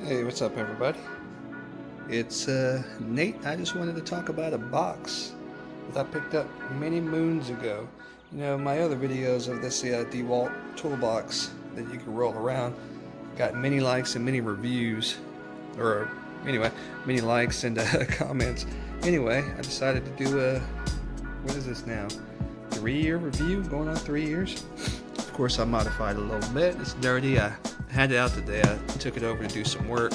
Hey, what's up everybody? It's Nate. I just wanted to talk about a box that I picked up many moons ago. You know, my other videos of this Dewalt toolbox that you can roll around got many likes and many reviews, or anyway, many likes and comments. Anyway, I decided to do a, what is this now? 3-year review, going on 3 years. Of course, I modified a little bit. It's dirty. I had it out today. I took it over to do some work,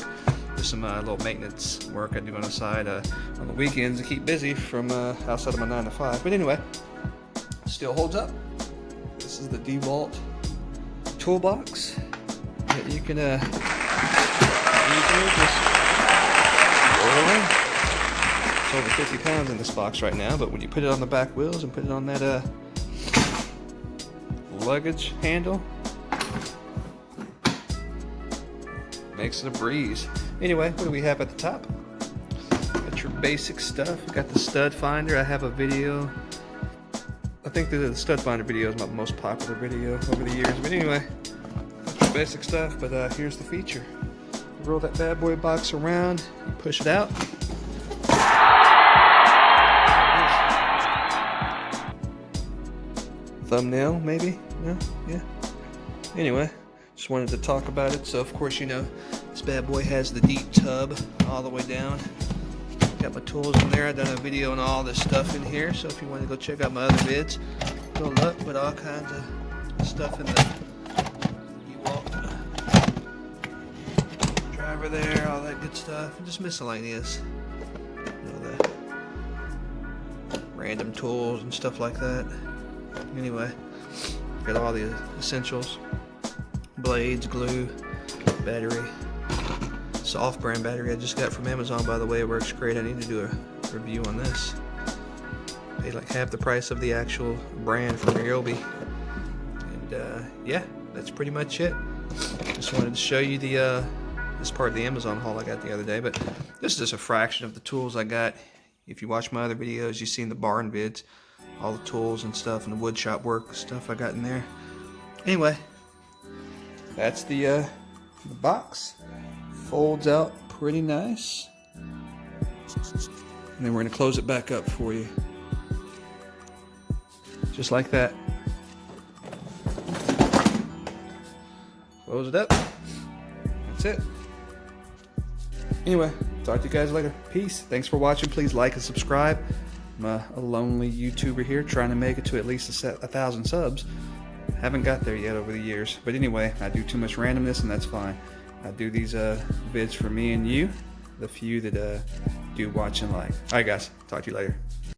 just some little maintenance work I do on the side on the weekends to keep busy from outside of my 9 to 5. But anyway, still holds up. This is the Dewalt toolbox that you can easily just roll away. It's over 50 pounds in this box right now, but when you put it on the back wheels and put it on that luggage handle, makes it a breeze. Anyway, what do we have at the top? Got your basic stuff. Got the stud finder. I have a video. I think the stud finder video is my most popular video over the years. But anyway, that's your basic stuff. But here's the feature. You roll that bad boy box around. You push it out. Thumbnail, maybe? No? Yeah. Anyway, just wanted to talk about it. So, of course, you know, this bad boy has the deep tub all the way down. Got my tools in there. I've done a video on all this stuff in here. So, if you want to go check out my other vids, go look. Put all kinds of stuff in the Dewalt driver there, all that good stuff. And just miscellaneous. You know, the random tools and stuff like that. Anyway, got all the essentials: blades, glue, battery, soft brand battery I just got from Amazon, by the way. It works great. I need to do a review on this. Paid like half the price of the actual brand from Ryobi. And yeah, that's pretty much it. Just wanted to show you the this part of the Amazon haul I got the other day, but this is just a fraction of the tools I got. If you watch my other videos, you've seen the barn vids, all the tools and stuff, and the wood shop work stuff I got in there. Anyway, that's the box. Folds out pretty nice. And then we're going to close it back up for you. Just like that. Close it up. That's it. Anyway, talk to you guys later. Peace. Thanks for watching. Please like and subscribe. I'm a lonely YouTuber here trying to make it to at least 1,000 subs. Haven't got there yet over the years. But anyway, I do too much randomness, and that's fine. I do these vids for me and you, the few that do watch and like. Alright guys, talk to you later.